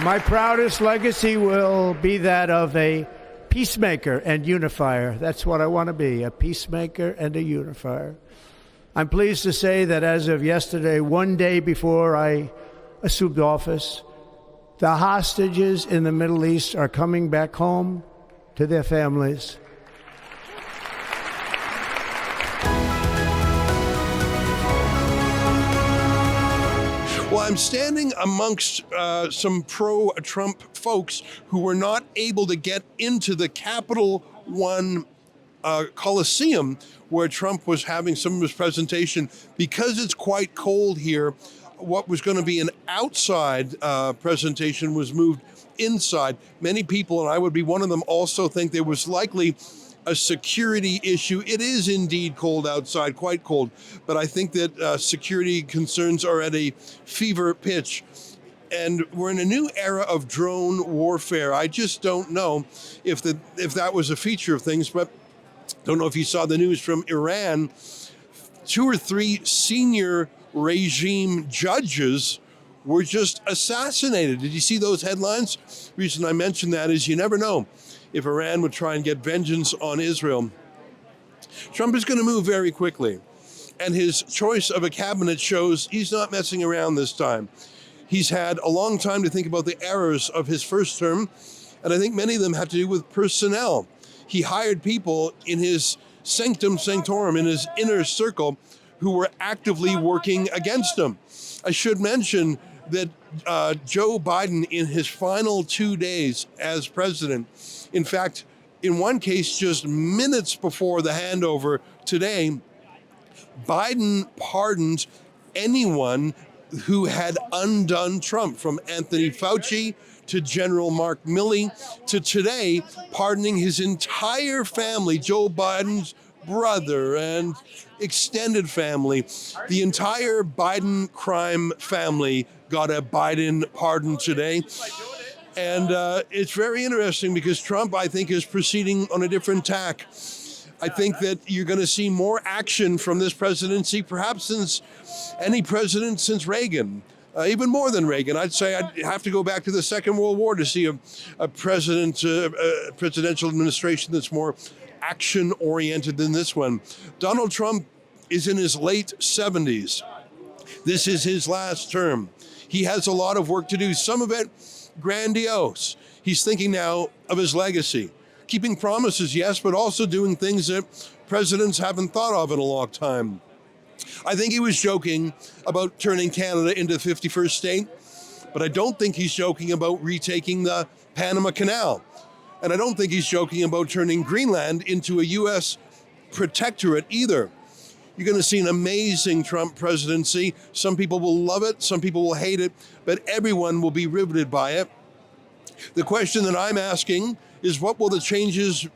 My proudest legacy will be that of a peacemaker and unifier. That's what I want to be, a peacemaker and a unifier. I'm pleased to say that as of yesterday, one day before I assumed office, the hostages in the Middle East are coming back home to their families. Well, I'm standing amongst some pro-Trump folks who were not able to get into the Capital One Coliseum where Trump was having some of his presentation because it's quite cold here. What was going to be an outside presentation was moved inside. Many people, and I would be one of them, also think there was likely a security issue. It is indeed cold outside, quite cold, but I think that security concerns are at a fever pitch. And we're in a new era of drone warfare. I just don't know if that was a feature of things, but don't know if you saw the news from Iran. 2 or 3 senior regime judges were just assassinated. Did you see those headlines? The reason I mention that is you never know if Iran would try and get vengeance on Israel. Trump is going to move very quickly, and his choice of a cabinet shows he's not messing around this time. He's had a long time to think about the errors of his first term, and I think many of them have to do with personnel. He hired people in his sanctum sanctorum, in his inner circle, who were actively working against him. I should mention that Joe Biden, in his final 2 days as president, in fact, in one case, just minutes before the handover today, Biden pardoned anyone who had undone Trump, from Anthony Fauci to General Mark Milley to today pardoning his entire family, Joe Biden's brother and extended family. The entire Biden crime family got a Biden pardon today. And it's very interesting because Trump, I think, is proceeding on a different tack. I think that you're going to see more action from this presidency, perhaps since any president since Reagan, even more than Reagan. I'd say I'd have to go back to the Second World War to see a presidential administration that's more action-oriented than this one. Donald Trump is in his late 70s. This is his last term. He has a lot of work to do, some of it grandiose. He's thinking now of his legacy. Keeping promises, yes, but also doing things that presidents haven't thought of in a long time. I think he was joking about turning Canada into the 51st state, but I don't think he's joking about retaking the Panama Canal. And I don't think he's joking about turning Greenland into a U.S. protectorate either. You're going to see an amazing Trump presidency. Some people will love it, some people will hate it, but everyone will be riveted by it. The question that I'm asking is, what will the changes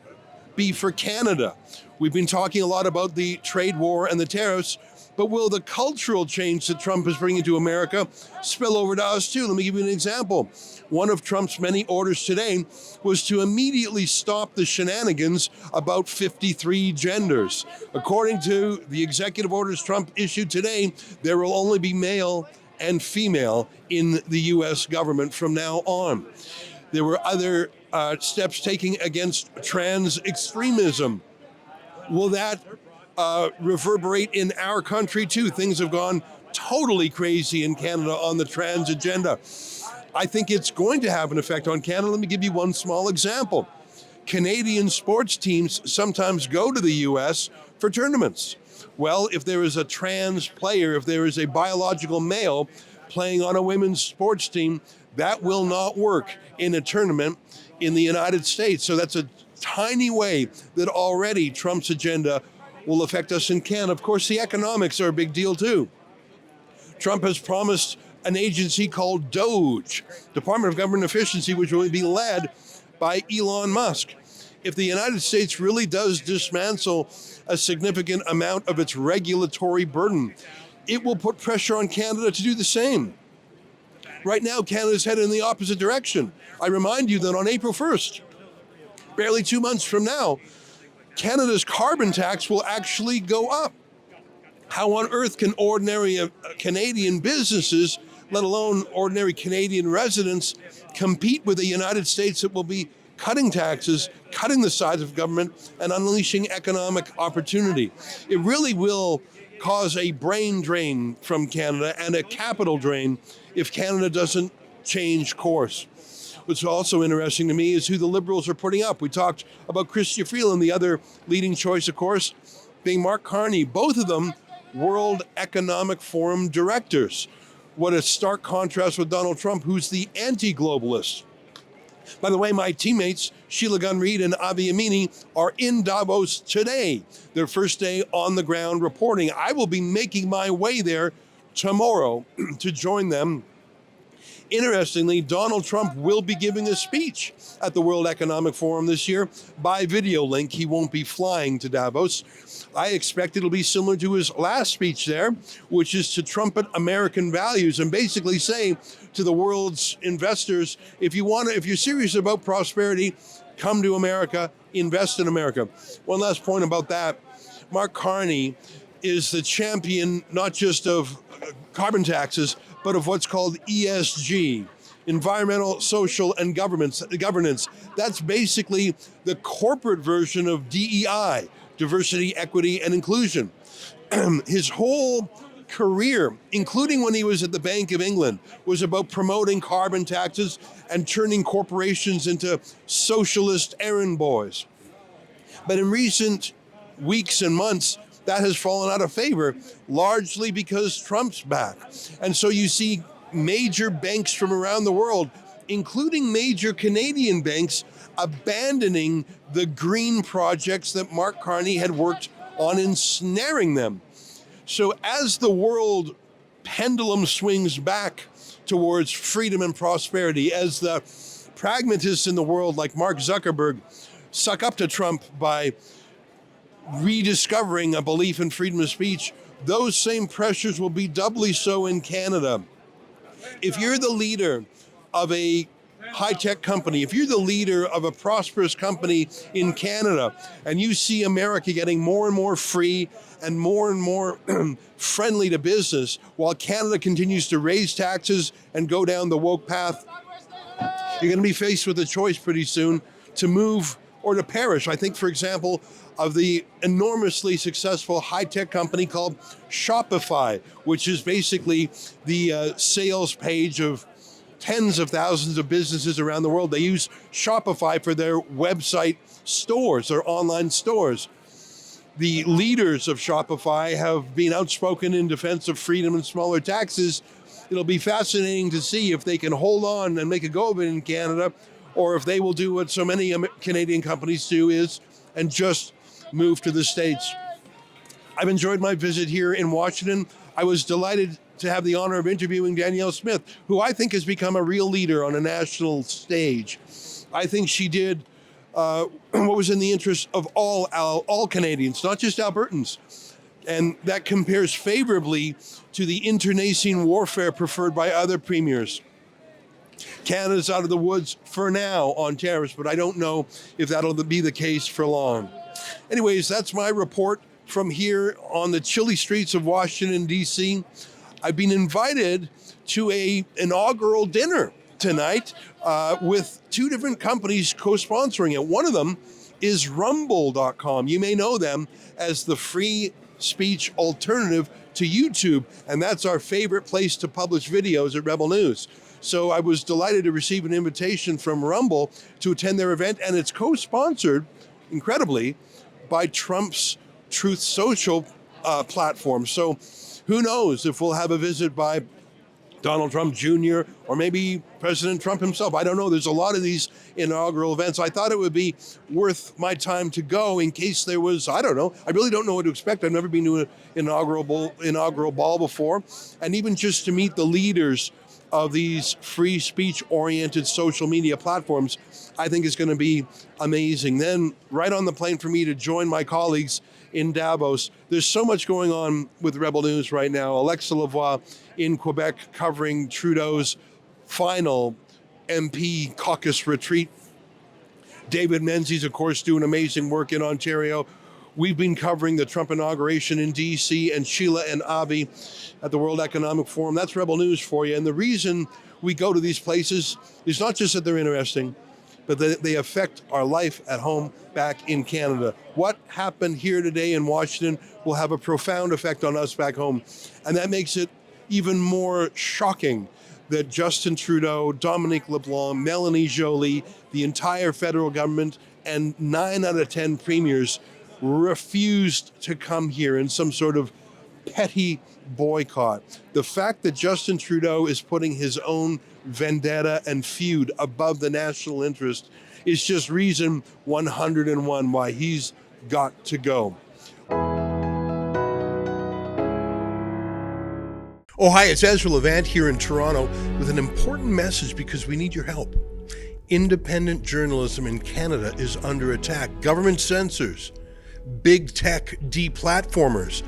be for Canada? We've been talking a lot about the trade war and the tariffs, but will the cultural change that Trump is bringing to America spill over to us too? Let me give you an example. One of Trump's many orders today was to immediately stop the shenanigans about 53 genders. According to the executive orders Trump issued today, there will only be male and female in the U.S. government from now on. There were other steps taken against trans extremism. Will that reverberate in our country too? Things have gone totally crazy in Canada on the trans agenda. I think it's going to have an effect on Canada. Let me give you one small example. Canadian sports teams sometimes go to the U.S. for tournaments. Well, if there is a trans player, if there is a biological male playing on a women's sports team, that will not work in a tournament in the United States. So that's a tiny way that already Trump's agenda will affect us in Canada. Of course, the economics are a big deal too. Trump has promised an agency called DOGE, Department of Government Efficiency, which will be led by Elon Musk. If the United States really does dismantle a significant amount of its regulatory burden, it will put pressure on Canada to do the same. Right now, Canada's headed in the opposite direction. I remind you that on April 1st, barely 2 months from now, Canada's carbon tax will actually go up. How on earth can ordinary Canadian businesses let alone ordinary Canadian residents, compete with the United States that will be cutting taxes, cutting the size of government, and unleashing economic opportunity. It really will cause a brain drain from Canada and a capital drain if Canada doesn't change course. What's also interesting to me is who the Liberals are putting up. We talked about Chrystia Freeland, the other leading choice, of course, being Mark Carney. Both of them World Economic Forum directors. What a stark contrast with Donald Trump, who's the anti-globalist. By the way, my teammates, Sheila Gunn-Reid and Avi Amini, are in Davos today, their first day on the ground reporting. I will be making my way there tomorrow to join them. Interestingly, Donald Trump will be giving a speech at the World Economic Forum this year by video link. He won't be flying to Davos. I expect it'll be similar to his last speech there, which is to trumpet American values and basically say to the world's investors, if you're serious about prosperity, come to America, invest in America. One last point about that. Mark Carney is the champion not just of carbon taxes, but of what's called ESG, environmental, social, and governance. That's basically the corporate version of DEI, diversity, equity, and inclusion. His whole career, including when he was at the Bank of England, was about promoting carbon taxes and turning corporations into socialist errand boys. But in recent weeks and months, that has fallen out of favor, largely because Trump's back. And so you see major banks from around the world, including major Canadian banks, abandoning the green projects that Mark Carney had worked on ensnaring them. So as the world pendulum swings back towards freedom and prosperity, as the pragmatists in the world like Mark Zuckerberg suck up to Trump by rediscovering a belief in freedom of speech, those same pressures will be doubly so in Canada. If you're the leader of a high-tech company, if you're the leader of a prosperous company in Canada, and you see America getting more and more free and more friendly to business, while Canada continues to raise taxes and go down the woke path, you're going to be faced with a choice pretty soon to move or to perish. I think, for example, of the enormously successful high-tech company called Shopify, which is basically the sales page of tens of thousands of businesses around the world. They use Shopify for their website stores, their online stores. The leaders of Shopify have been outspoken in defense of freedom and smaller taxes. It'll be fascinating to see if they can hold on and make a go of it in Canada, or if they will do what so many Canadian companies do and just move to the States. I've enjoyed my visit here in Washington. I was delighted to have the honor of interviewing Danielle Smith, who I think has become a real leader on a national stage. I think she did what was in the interest of all Canadians, not just Albertans. And that compares favorably to the internecine warfare preferred by other premiers. Canada's out of the woods for now on tariffs, but I don't know if that'll be the case for long. Anyways, that's my report from here on the chilly streets of Washington, D.C. I've been invited to an inaugural dinner tonight with two different companies co-sponsoring it. One of them is Rumble.com. You may know them as the free speech alternative to YouTube, and that's our favorite place to publish videos at Rebel News. So I was delighted to receive an invitation from Rumble to attend their event, and it's co-sponsored, incredibly, by Trump's Truth Social platform. So who knows if we'll have a visit by Donald Trump Jr. or maybe President Trump himself. I don't know. There's a lot of these inaugural events. I thought it would be worth my time to go in case there was, I don't know. I really don't know what to expect. I've never been to an inaugural ball before. And even just to meet the leaders of these free speech-oriented social media platforms, I think is going to be amazing. Then right on the plane for me to join my colleagues in Davos. There's so much going on with Rebel News right now. Alexa Lavoie in Quebec covering Trudeau's final MP caucus retreat. David Menzies, of course, doing amazing work in Ontario We've been covering the Trump inauguration in D.C. and Sheila and Avi at the World Economic Forum. That's Rebel News for you. And the reason we go to these places is not just that they're interesting, but that they affect our life at home back in Canada. What happened here today in Washington will have a profound effect on us back home. And that makes it even more shocking that Justin Trudeau, Dominic LeBlanc, Melanie Joly, the entire federal government, and 9 out of 10 premiers refused to come here in some sort of petty boycott. The fact that Justin Trudeau is putting his own vendetta and feud above the national interest is just reason 101 why he's got to go. Oh, hi, it's Ezra Levant here in Toronto with an important message because we need your help. Independent journalism in Canada is under attack. Government censors, big tech deplatformers,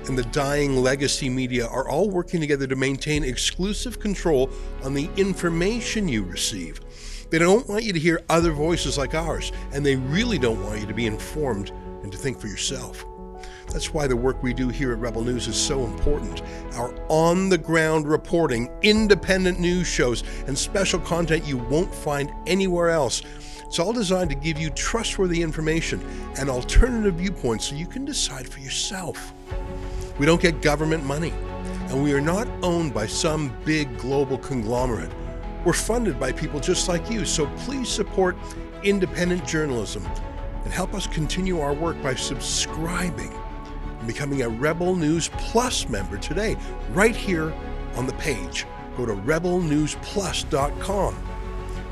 and the dying legacy media are all working together to maintain exclusive control on the information you receive. They don't want you to hear other voices like ours, and they really don't want you to be informed and to think for yourself. That's why the work we do here at Rebel News is so important. Our on-the-ground reporting, independent news shows, and special content you won't find anywhere else. It's all designed to give you trustworthy information and alternative viewpoints so you can decide for yourself. We don't get government money, and we are not owned by some big global conglomerate. We're funded by people just like you, so please support independent journalism and help us continue our work by subscribing and becoming a Rebel News Plus member today, right here on the page. Go to rebelnewsplus.com.